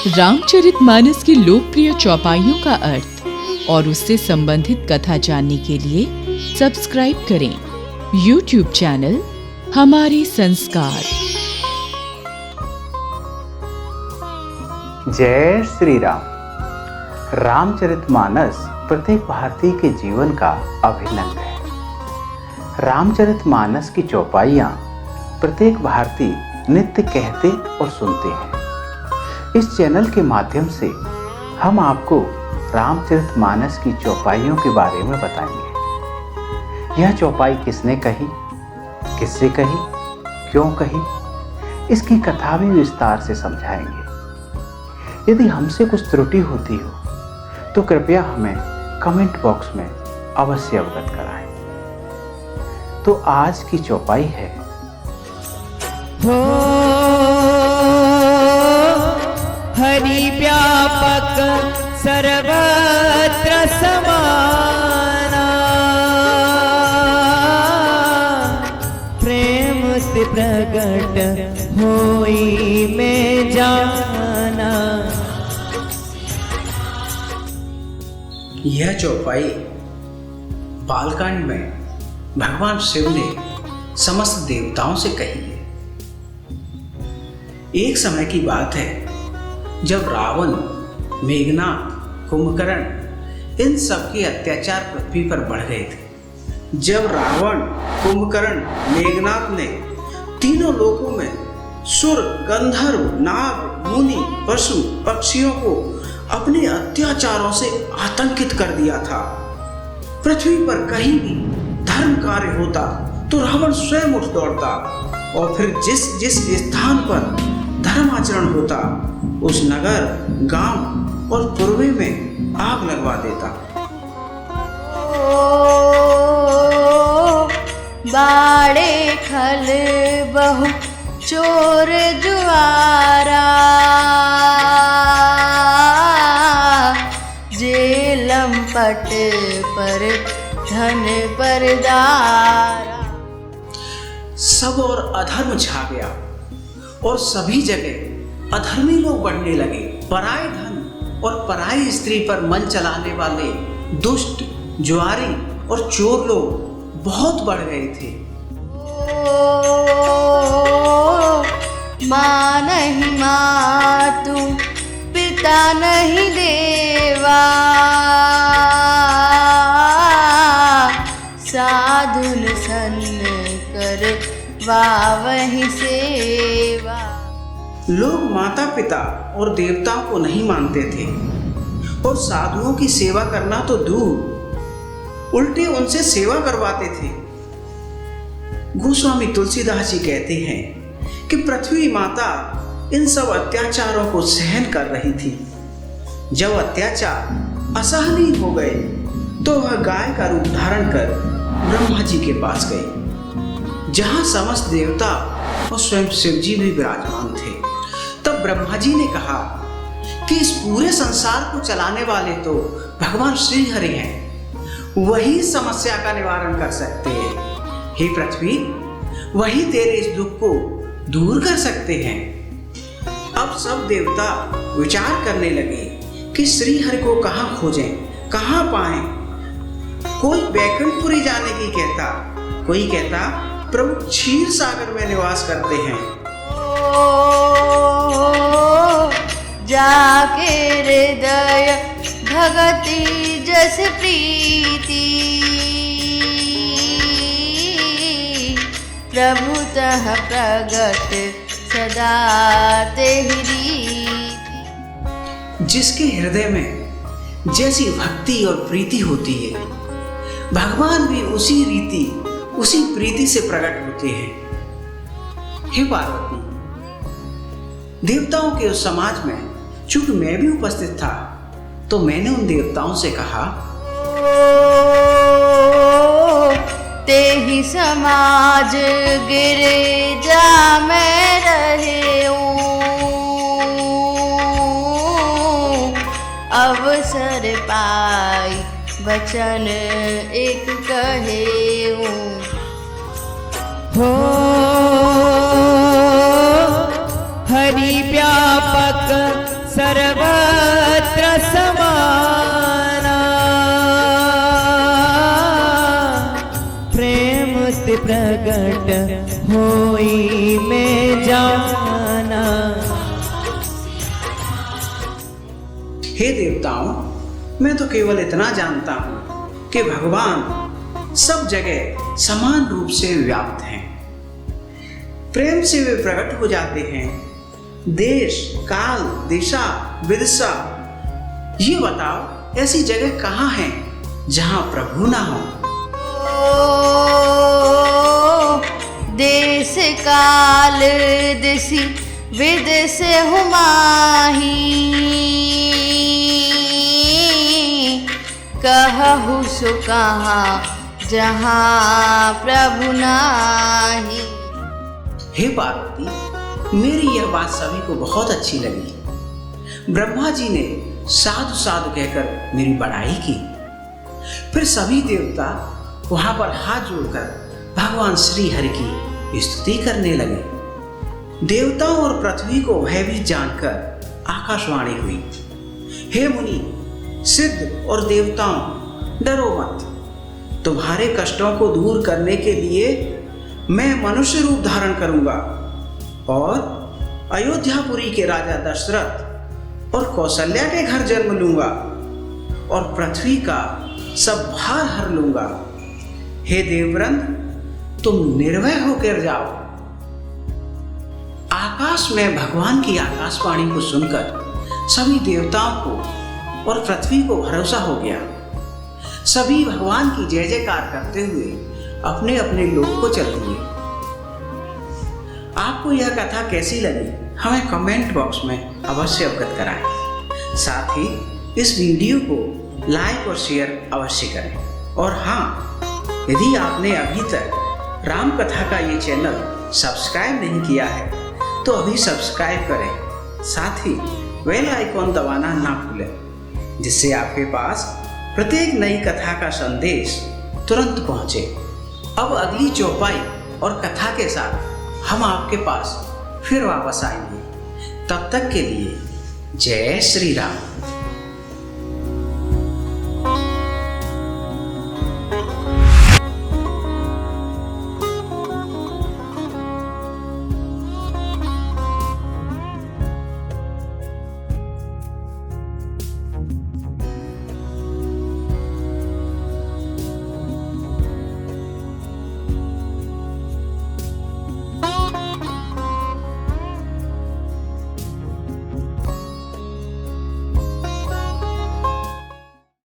रामचरितमानस की लोकप्रिय चौपाइयों का अर्थ और उससे संबंधित कथा जानने के लिए सब्सक्राइब करें YouTube चैनल हमारे संस्कार। जय श्री राम। रामचरितमानस प्रत्येक भारतीय के जीवन का अभिन्न अंग है। रामचरितमानस की चौपाइयाँ प्रत्येक भारतीय नित्य कहते और सुनते हैं। इस चैनल के माध्यम से हम आपको रामचरितमानस की चौपाइयों के बारे में बताएंगे। यह चौपाई किसने कही, किससे कही, क्यों कही, इसकी कथा भी विस्तार से समझाएंगे। यदि हमसे कुछ त्रुटि होती हो तो कृपया हमें कमेंट बॉक्स में अवश्य अवगत कराएं। तो आज की चौपाई है हरि व्यापक सर्वत्र समाना, प्रेम से प्रकट होई में जाना। यह चौपाई बालकांड में भगवान शिव ने समस्त देवताओं से कही है। एक समय की बात है जब रावण, मेघनाथ, कुंभकर्ण इन सब के अत्याचार पृथ्वी पर बढ़ गए थे। जब रावण, कुंभकर्ण, मेघनाथ ने तीनों लोकों में सुर, गंधर्व, नाग, मुनि, पशु, पक्षियों को अपने अत्याचारों से आतंकित कर दिया था। पृथ्वी पर कहीं भी धर्म कार्य होता तो रावण स्वयं उठ दौड़ता और फिर जिस जिस स्थान पर धर्माचरण होता उस नगर, गांव और पूर्वे में आग लगवा देता। बाड़े खल बहु चोर जुआरा, जेलम पट पर धन परदारा। सब और अधर्म छा गया और सभी जगह अधर्मी लोग बढ़ने लगे। पराये धन और पराई स्त्री पर मन चलाने वाले दुष्ट, जुआरी और चोर लोग बहुत बढ़ गए थे। माँ नहीं मातु, पिता नहीं देवा, साधुन सन्न कर वावहि सेवा। लोग माता पिता और देवताओं को नहीं मानते थे और साधुओं की सेवा करना तो दूर, उल्टे उनसे सेवा करवाते थे। गोस्वामी तुलसीदास जी कहते हैं कि पृथ्वी माता इन सब अत्याचारों को सहन कर रही थी। जब अत्याचार असहनीय हो गए तो वह गाय का रूप धारण कर ब्रह्मा जी के पास गई, जहां समस्त देवता और स्वयं शिव जी भी विराजमान थे। तब ब्रह्मा जी ने कहा कि इस पूरे संसार को चलाने वाले तो भगवान श्री हरि हैं, वही समस्या का निवारण कर सकते हैं। हे पृथ्वी, वही तेरे इस दुख को दूर कर सकते हैं। अब सब देवता विचार करने लगे कि श्री हरि को कहाँ खोजें, कहाँ पाएं। कोई बैकुंठपुरी जाने की कहता, कोई कहता प्रभु क्षीर सागर में निवास करते हैं। जाके हृदय भगति जस प्रीति, प्रभुतः प्रगट सदा तेहि रीति। जिसके हृदय में जैसी भक्ति और प्रीति होती है, भगवान भी उसी रीति, उसी प्रीति से प्रकट होते हैं। हे पार्वती, देवताओं के उस समाज में चूंकि मैं भी उपस्थित था तो मैंने उन देवताओं से कहा, तेहि समाज गिरिजा में रहे अवसर पाई वचन एक कहे। हो हरि व्यापक सर्वत्र समाना प्रेम ते प्रगट होई में जाना। हे देवताओं, मैं तो केवल इतना जानता हूँ कि भगवान सब जगह समान रूप से व्याप्त हैं। प्रेम से वे प्रकट हो जाते हैं। देश, काल, दिशा, विदिशा, ये बताओ ऐसी जगह कहाँ है जहाँ प्रभु ना हो? देश काल दिशि विदिश हुमाही कहु सो कहाँ जहाँ प्रभु नाही। हे पार्वती, मेरी यह बात सभी को बहुत अच्छी लगी। ब्रह्मा जी ने साधु साधु कहकर मेरी बड़ाई की। फिर सभी देवता वहां पर हाथ जोड़कर भगवान श्री हरि की स्तुति करने लगे। देवताओं और पृथ्वी को भयभीत जानकर आकाशवाणी हुई, हे मुनि, सिद्ध और देवताओं, डरो मत। तुम्हारे कष्टों को दूर करने के लिए मैं मनुष्य रूप धारण करूंगा और अयोध्यापुरी के राजा दशरथ और कौशल्या के घर जन्म लूंगा और पृथ्वी का सब भार हर लूंगा। हे देववृंद, तुम निर्भय होकर जाओ। आकाश में भगवान की आकाशवाणी को सुनकर सभी देवताओं को और पृथ्वी को भरोसा हो गया। सभी भगवान की जय जयकार करते हुए अपने अपने लोक को चल दिए। आपको यह कथा कैसी लगी हमें कमेंट बॉक्स में अवश्य अवगत कराएं। साथ ही इस वीडियो को लाइक और शेयर अवश्य करें। और हाँ, यदि आपने अभी तक राम कथा का ये चैनल सब्सक्राइब नहीं किया है तो अभी सब्सक्राइब करें। साथ ही बेल आइकॉन दबाना ना भूलें, जिससे आपके पास प्रत्येक नई कथा का संदेश तुरंत पहुंचे। अब अगली चौपाई और कथा के साथ हम आपके पास फिर वापस आएंगे। तब तक के लिए जय श्री राम।